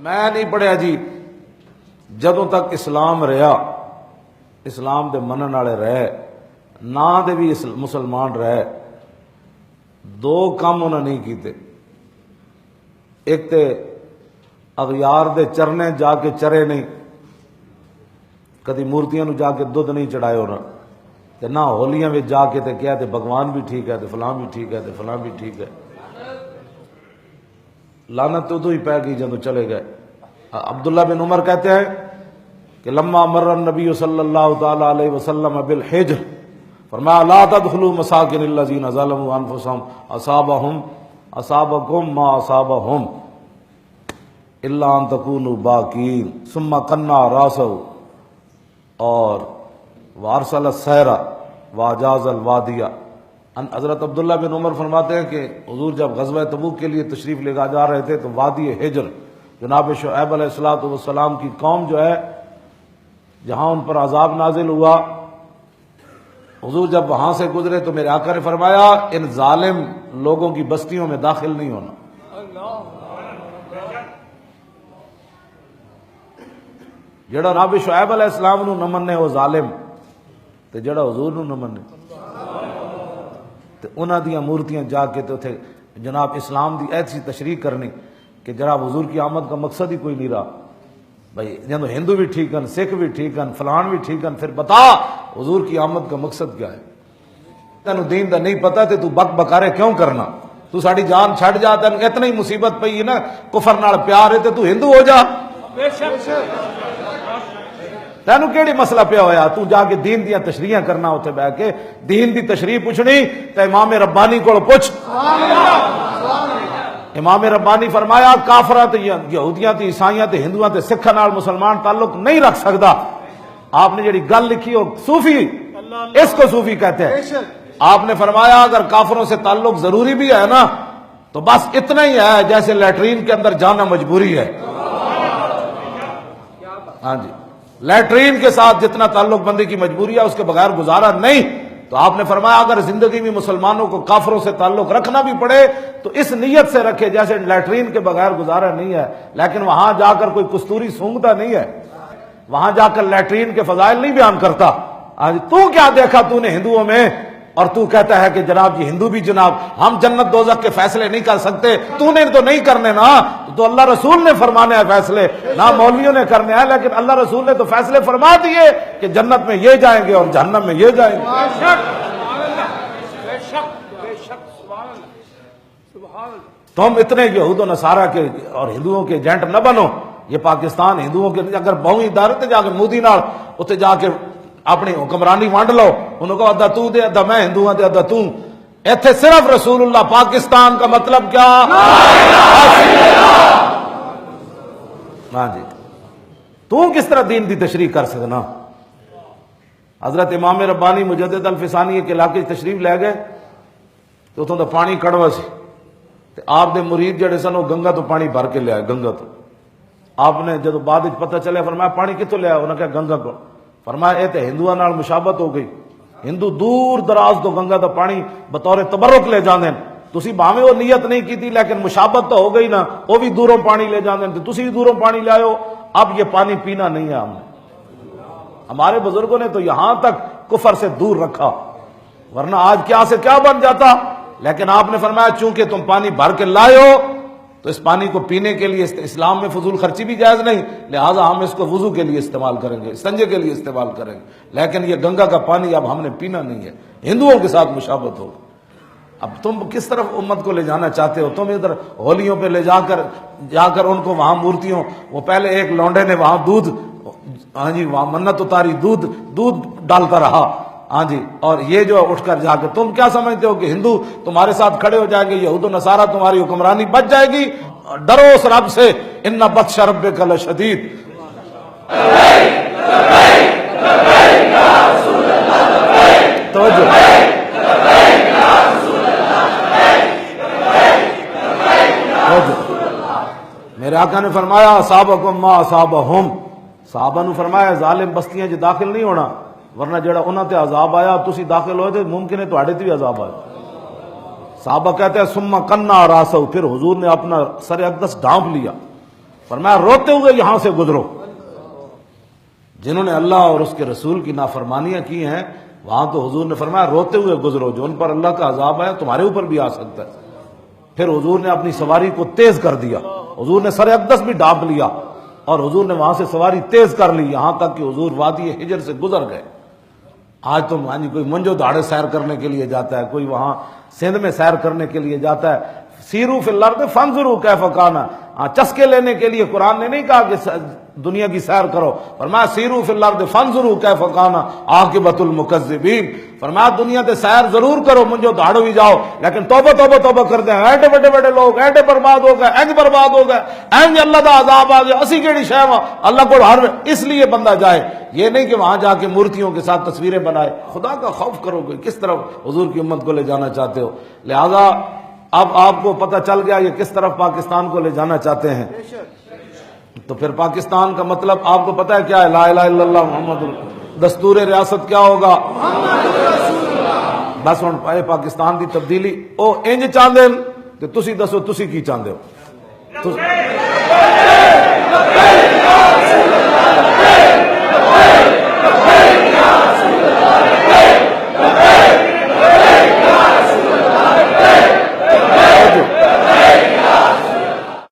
میں نہیں پڑھیا جی جدوں تک اسلام رہا، اسلام دے منن والے رہے، نہ دے بھی مسلمان رہے، دو کام انہوں نے نہیں کیتے۔ ایک تے اغیار دے چرنے جا کے چرے نہیں، کدی مورتیاں نو جا کے دودھ نہیں چڑھائے انہوں تے نہ ہولیاں میں جا کے تے کیا تے بھگوان بھی ٹھیک ہے تے فلاں بھی ٹھیک ہے تے فلاں بھی ٹھیک ہے۔ لعنت تو ہی پہ گئی جدوں چلے گئے۔ عبداللہ بن عمر کہتے ہیں کہ لما مر النبی صلی اللہ تعالی علیہ وسلم بالحجر فرمایا لا تدخلوا مساکن الذین ظلموا انفسهم اصابکم ما اصابهم الا ان تکونوا باکین ثم قنع راسه اور وارسل السیرا واجاز الوادیہ۔ حضرت عبداللہ بن عمر فرماتے ہیں کہ حضور جب غزوہ تبوک کے لیے تشریف لے جا رہے تھے تو وادی ہجر جناب شعیب علیہ الصلوۃ والسلام کی قوم جو ہے جہاں ان پر عذاب نازل ہوا، حضور جب وہاں سے گزرے تو میرے آقا نے فرمایا ان ظالم لوگوں کی بستیوں میں داخل نہیں ہونا۔ جڑا رب شعیب علیہ السلام نو نہ مننے وہ ظالم، تے جڑا حضور نو نہ مننے تے انہاں دیاں مورتیاں جا کے تے اتھے جناب اسلام دی ایسی تشریح کرنی کہ جناب حضور کی آمد کا مقصد ہی کوئی نہیں رہا۔ بھائی جب ہندو بھی ٹھیک ہیں، سکھ بھی ٹھیک ہیں، فلان بھی ٹھیک ہیں، پھر بتا حضور کی آمد کا مقصد کیا ہے؟ تینوں دین دا نہیں پتا تے تو بک بکارے کیوں کرنا؟ تو ساڑی جان چھڑ جا، تینوں اتنا ہی مصیبت پئی ہے نا، کفر نال پیار ہے تے تو ہندو ہو جا۔ تینوں کیڑی مسئلہ پیا ہویا؟ تو جا کے دین دیاں تشریحاں کرنا، اتنے بیٹھ کے دین دی تشریح پوچھنی تے امام ربانی کو پوچھ۔ امام ربانی فرمایا کافراں تے یہودیاں تے عیسائیاں تے ہندوؤں تے سکھاں نال مسلمان تعلق نہیں رکھ سکدا۔ آپ نے جڑی گل لکھی ہو صوفی، اس کو صوفی کہتے ہیں۔ آپ نے فرمایا اگر کافروں سے تعلق ضروری بھی ہے نا تو بس اتنا ہی ہے جیسے لیٹرین کے اندر جانا مجبوری ہے۔ ہاں جی، لیٹرین کے ساتھ جتنا تعلق بندی کی مجبوری ہے اس کے بغیر گزارا نہیں۔ تو آپ نے فرمایا اگر زندگی میں مسلمانوں کو کافروں سے تعلق رکھنا بھی پڑے تو اس نیت سے رکھے جیسے لیٹرین کے بغیر گزارا نہیں ہے، لیکن وہاں جا کر کوئی کستوری سونگتا نہیں ہے، وہاں جا کر لیٹرین کے فضائل نہیں بیان کرتا۔ آج تو کیا دیکھا تو نے ہندوؤں میں، اور تو کہتا ہے کہ جناب جی ہندو بھی جناب ہم جنت دوزخ کے فیصلے نہیں کر سکتے، تو نے تو نہیں کرنے نا، تو اللہ رسول نے فرمانے ہیں فیصلے، نہ مولویوں نے کرنے ہیں، لیکن اللہ رسول نے تو فیصلے فرما دیے کہ جنت میں یہ جائیں گے اور جہنم میں یہ جائیں گے۔ تم اتنے یہود و نصارہ کے اور ہندوؤں کے ایجنٹ نہ بنو۔ یہ پاکستان ہندوؤں کے اگر بہویں ادارے جا کے مودی نال اتنے جا کے اپنی حکمرانی ونڈ لو، انہوں کو ادھا تو دے ادھا میں ہندو ہاں تے ادھا تو، ایتھے صرف رسول اللہ پاکستان کا مطلب کیا؟ ہاں جی، تو کس طرح دین دی تشریح کر سکنا؟ حضرت امام ربانی مجدد الفسانی کے علاقے تشریف لے گئے تو اتوں دا پانی کڑوا سی، تے آپ دے مرید جڑے سن وہ گنگا تو پانی بھر کے لے آئے، گنگا تو۔ آپ نے جب بعد پتہ چلے فرمایا پانی کتوں لیا؟ انہوں نے کہا گنگا کو۔ فرمایا اے تے ہندوؤں نال مشابت ہو گئی، ہندو دور دراز تو گنگا دا پانی بطور تبرک لے جاندے ہیں، تسی بھاویں وہ نیت نہیں کی تھی لیکن مشابت تو ہو گئی نا، وہ بھی دوروں پانی لے جاندے ہیں، تسی بھی دوروں پانی لے آئے ہو۔ اب یہ پانی پینا نہیں ہے، ہم نے ہمارے بزرگوں نے تو یہاں تک کفر سے دور رکھا، ورنہ آج کیا سے کیا بن جاتا۔ لیکن آپ نے فرمایا چونکہ تم پانی بھر کے لائے ہو تو اس پانی کو پینے کے لیے اسلام میں فضول خرچی بھی جائز نہیں، لہٰذا ہم اس کو وضو کے لیے استعمال کریں گے، استنجے کے لیے استعمال کریں گے، لیکن یہ گنگا کا پانی اب ہم نے پینا نہیں ہے۔ ہندوؤں کے ساتھ مشابت ہو۔ اب تم کس طرف امت کو لے جانا چاہتے ہو؟ تم ادھر ہولیوں پہ لے جا کر ان کو وہاں مورتیوں، وہ پہلے ایک لونڈے نے وہاں دودھ، ہاں جی وہاں منت اتاری، دودھ ڈالتا رہا، ہاں جی، اور یہ جو اٹھ کر جا کے تم کیا سمجھتے ہو کہ ہندو تمہارے ساتھ کھڑے ہو جائیں گے، یہود و نصارہ تمہاری حکمرانی بچ جائے گی؟ ڈرو اس رب سے، ان بطش ربک لشدید۔ توجہ، میرے آقا نے فرمایا اصابکم ما اصابہم، صحابہ نے فرمایا ظالم بستیاں جو داخل نہیں ہونا، ورنہ جڑا انہاں تے عذاب آیا تسی داخل ہوئے تھے ممکن ہے تواڈے تے بھی عذاب آئے۔ صحابہ کہتے ہیں ثم قنع راسہ، پھر حضور نے اپنا سر اقدس ڈھانپ لیا، فرمایا روتے ہوئے یہاں سے گزرو. جنہوں نے اللہ اور اس کے رسول کی نافرمانیاں کی ہیں وہاں تو حضور نے فرمایا روتے ہوئے گزرو، جو ان پر اللہ کا عذاب ہے تمہارے اوپر بھی آ سکتا ہے. پھر حضور نے اپنی سواری کو تیز کر دیا، حضور نے سر اقدس بھی ڈھانپ لیا اور حضور نے وہاں سے سواری تیز کر لی، یہاں تک کہ حضور وادی حجر سے گزر گئے. آج تو کوئی منجو دھاڑے سیر کرنے کے لیے جاتا ہے، کوئی وہاں سندھ میں سیر کرنے کے لیے جاتا ہے. سیرو فی الارض فانظروا کیف کان، چسکے لینے کے لیے قرآن نے نہیں کہا کہ دنیا کی سیر کرو، فرمایا سیرو فی الارض فانظروا کیف کان عاقبۃ المکذبین. فرمایا دنیا تے سیر ضرور کرو، منجو دھاڑو بھی جاؤ، لیکن توبہ توبہ توبہ کرتے ہیں. ایڈے بڑے بڑے لوگ ایڈے برباد ہو گئے، اینج برباد ہو گئے، اینج اللہ دا عذاب آ گیا، اسی کیڑی شے وا اللہ کو ہر اس لیے بندہ جائے. یہ نہیں کہ وہاں جا کے مورتیوں کے ساتھ تصویریں بنائے. خدا کا خوف کرو گے، کس طرف حضور کی امت کو لے جانا چاہتے ہو. لہذا اب آپ کو پتہ چل گیا یہ کس طرف پاکستان کو لے جانا چاہتے ہیں. تو پھر پاکستان کا مطلب آپ کو پتہ ہے کیا ہے؟ لا الہ الا اللہ محمد. دستور ریاست کیا ہوگا؟ بس ہن پاکستان دی تبدیلی او انج چاہندے کہ تسی دسو تسی کی چاہندے ہو.